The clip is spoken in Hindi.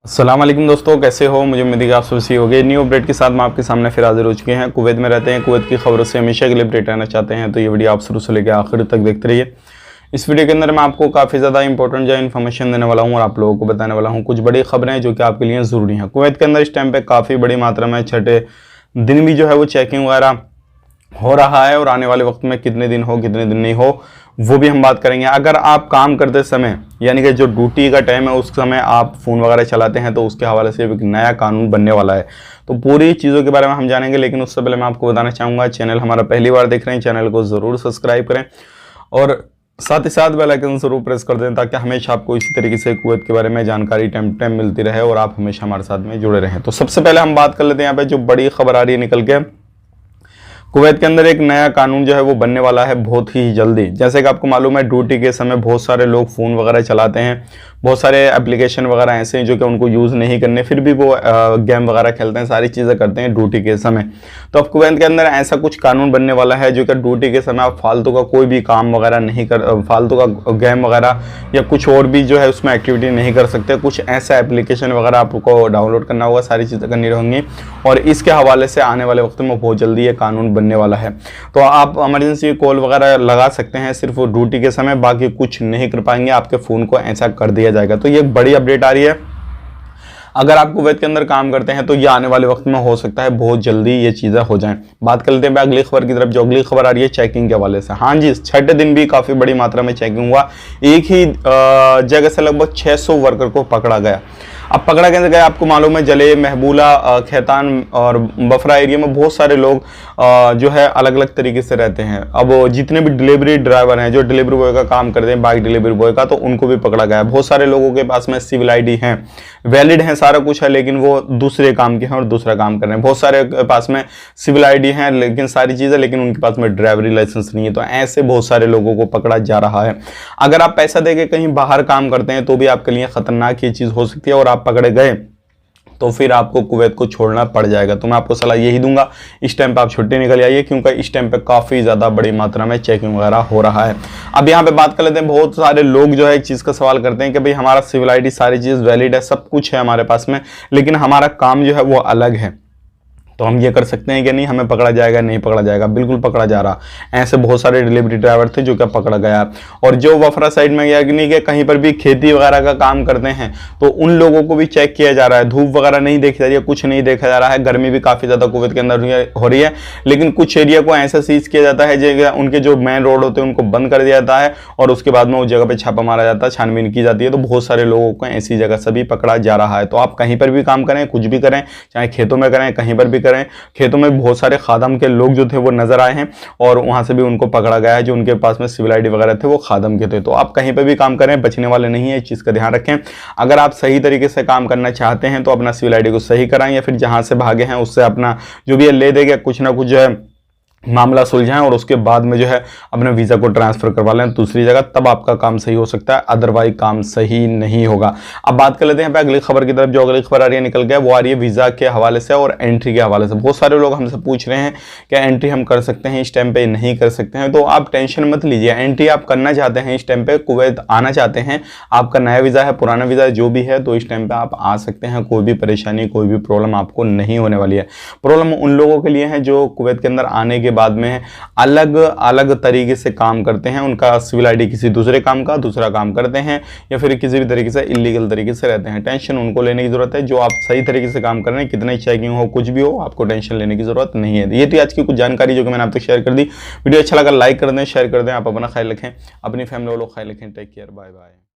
अस्सलाम वालेकुम दोस्तों, कैसे हो? मुझे उम्मीद है कि आप सब सही हो गए। न्यू अपडेट के साथ मैं आपके सामने फिर हाजिर हो चुके हैं। कुवैत में रहते हैं, कुवैत की खबरों से हमेशा के लिए अपडेट रहना चाहते हैं तो ये वीडियो आप शुरू से लेकर आखिर तक देखते रहिए। इस वीडियो के अंदर मैं आपको काफ़ी ज़्यादा इंपॉर्टेंट जो इन्फॉर्मेशन देने वाला हूँ और आप लोगों को बताने वाला हूँ कुछ बड़ी खबरें जो कि आपके लिए ज़रूरी हैं। कुवैत के अंदर इस टाइम पर काफ़ी बड़ी मात्रा में छठे दिन भी जो है वो चेकिंग वगैरह हो रहा है और आने वाले वक्त में कितने दिन हो कितने दिन नहीं हो वो भी हम बात करेंगे। अगर आप काम करते समय यानी कि जो ड्यूटी का टाइम है उस समय आप फ़ोन वगैरह चलाते हैं तो उसके हवाले से एक नया कानून बनने वाला है, तो पूरी चीज़ों के बारे में हम जानेंगे। लेकिन उससे पहले मैं आपको बताना चाहूँगा, चैनल हमारा पहली बार देख रहे हैं, चैनल को ज़रूर सब्सक्राइब करें और साथ ही साथ बेल आइकन ज़रूर प्रेस कर दें ताकि हमेशा आपको इसी तरीके से कुवैत के बारे में जानकारी टाइम टाइम मिलती रहे और आप हमेशा हमारे साथ में जुड़े रहें। तो सबसे पहले हम बात कर लेते हैं यहाँ पे जो बड़ी खबर आ रही है निकल के। कुवैत के अंदर एक नया कानून जो है वो बनने वाला है बहुत ही जल्दी। जैसे कि आपको मालूम है, ड्यूटी के समय बहुत सारे लोग फ़ोन वगैरह चलाते हैं, बहुत सारे एप्लीकेशन वगैरह ऐसे हैं जो कि उनको यूज़ नहीं करने, फिर भी वो गेम वगैरह खेलते हैं, सारी चीज़ें करते हैं ड्यूटी के समय। तो अब कुवैत के अंदर ऐसा कुछ कानून बनने वाला है जो कि ड्यूटी के समय आप फालतू का कोई भी काम वगैरह नहीं कर, फालतू का गेम वगैरह या कुछ और भी जो है उसमें एक्टिविटी नहीं कर सकते। कुछ ऐसा एप्लीकेशन वगैरह आपको डाउनलोड करना होगा, सारी चीज़ें करनी रहेंगी और इसके हवाले से आने वाले वक्त में बहुत जल्दी ये कानून बनने वाला है। तो आप इमरजेंसी कॉल वगैरह लगा सकते हैं सिर्फ ड्यूटी के समय, बाकी कुछ नहीं कर पाएंगे, आपके फ़ोन को ऐसा कर दिया जाएगा। तो ये एक बड़ी अपडेट आ रही है। अगर आप कुवैत के अंदर काम करते हैं तो ये आने वाले वक्त में हो सकता है बहुत जल्दी ये चीज़ें हो जाएं। बात कर लेते हैं अगली खबर की तरफ। जो अगली खबर आ रही है चेकिंग के हवाले से। हाँ जी, छठे दिन भी काफ़ी बड़ी मात्रा में चेकिंग हुआ। एक ही जगह से लगभग 600 वर्कर को पकड़ा गया। अब पकड़ा कैसे गया आपको मालूम है, जले, महबूला, खैतान और बफरा एरिया में बहुत सारे लोग जो है अलग अलग तरीके से रहते हैं। अब जितने भी डिलीवरी ड्राइवर हैं जो डिलीवरी बॉय का काम करते हैं, बाइक डिलीवरी बॉय का, तो उनको भी पकड़ा गया। बहुत सारे लोगों के पास में सिविल आईडी हैं, वैलिड हैं, सारा कुछ है, लेकिन वो दूसरे काम के हैं और दूसरा काम कर रहे हैं। बहुत सारे के पास में सिविल आईडी हैं लेकिन सारी चीज़ें, लेकिन उनके पास में ड्राइवरी लाइसेंस नहीं है। तो ऐसे बहुत सारे लोगों को पकड़ा जा रहा है। अगर आप पैसा देके कहीं बाहर काम करते हैं तो भी आपके लिए खतरनाक ये चीज़ हो सकती है और आप पकड़े गए तो फिर आपको कुवैत को छोड़ना पड़ जाएगा। तो मैं आपको सलाह यही दूंगा, इस टाइम पे आप छुट्टी निकल आइए, क्योंकि इस टाइम पे काफ़ी ज़्यादा बड़ी मात्रा में चेकिंग वगैरह हो रहा है। अब यहाँ पे बात कर लेते हैं, बहुत सारे लोग जो है एक चीज़ का सवाल करते हैं कि भाई हमारा सिविल आईडी सारी चीज़ वैलिड है, सब कुछ है हमारे पास में, लेकिन हमारा काम जो है वो अलग है, तो हम ये कर सकते हैं कि नहीं, हमें पकड़ा जाएगा? नहीं पकड़ा जाएगा, बिल्कुल पकड़ा जा रहा। ऐसे बहुत सारे डिलीवरी ड्राइवर थे जो क्या पकड़ा गया। और जो वफरा साइड में गया कि नहीं, कि कहीं पर भी खेती वगैरह का काम करते हैं तो उन लोगों को भी चेक किया जा रहा है। धूप वगैरह नहीं देखी जा रही है, कुछ नहीं देखा जा रहा है। गर्मी भी काफ़ी ज़्यादा कुवैत के अंदर हो रही है, लेकिन कुछ एरिया को ऐसा सीज किया जाता है जो उनके जो मेन रोड होते हैं उनको बंद कर दिया जाता है और उसके बाद में उस जगह पर छापा मारा जाता है, छानबीन की जाती है। तो बहुत सारे लोगों को ऐसी जगह से भी पकड़ा जा रहा है। तो आप कहीं पर भी काम करें, कुछ भी करें, चाहे खेतों में करें, कहीं पर भी करें, खेतों में बहुत सारे खादम के लोग जो थे वो नजर आए हैं और वहां से भी उनको पकड़ा गया है जो उनके पास में सिविल आईडी वगैरह थे वो खादम के थे। तो आप कहीं पे भी काम करें, बचने वाले नहीं है, इस चीज का ध्यान रखें। अगर आप सही तरीके से काम करना चाहते हैं तो अपना सिविल आईडी को सही कराएं या फिर जहां से भागे हैं उससे अपना जो भी है ले देगा, कुछ ना कुछ जो है मामला सुलझाएं और उसके बाद में जो है अपने वीज़ा को ट्रांसफ़र करवा लें दूसरी जगह, तब आपका काम सही हो सकता है, अदरवाइज काम सही नहीं होगा। अब बात कर लेते हैं अगली खबर की तरफ। जो अगली खबर आ रही है निकल गया, वो आ रही है वीज़ा के हवाले से और एंट्री के हवाले से। बहुत सारे लोग हमसे पूछ रहे हैं क्या एंट्री हम कर सकते हैं, इस टाइम पे नहीं कर सकते हैं। तो आप टेंशन मत लीजिए, एंट्री आप करना चाहते हैं, इस टाइम पे कुवैत आना चाहते हैं, आपका नया वीज़ा है, पुराना वीज़ा जो भी है, तो इस टाइम पे आप आ सकते हैं। कोई भी परेशानी, कोई भी प्रॉब्लम आपको नहीं होने वाली है। प्रॉब्लम उन लोगों के लिए है जो कुवैत के अंदर आने के बाद में अलग अलग तरीके से काम करते हैं, उनका सिविल आईडी किसी दूसरे काम का दूसरा काम करते हैं या फिर किसी भी तरीके से इलीगल तरीके से रहते हैं। टेंशन उनको लेने की जरूरत है जो आप सही तरीके से काम कर रहे हैं, कितने चेकिंग हो, कुछ भी हो, आपको टेंशन लेने की जरूरत नहीं है। ये थी आज की कुछ जानकारी जो कि मैंने आप तक शेयर कर दी। वीडियो अच्छा लगा लाइक कर दें, शेयर कर दें। आप अपना ख्याल रखें, अपनी फैमिली वालों का ख्याल रखें। Take care, bye bye.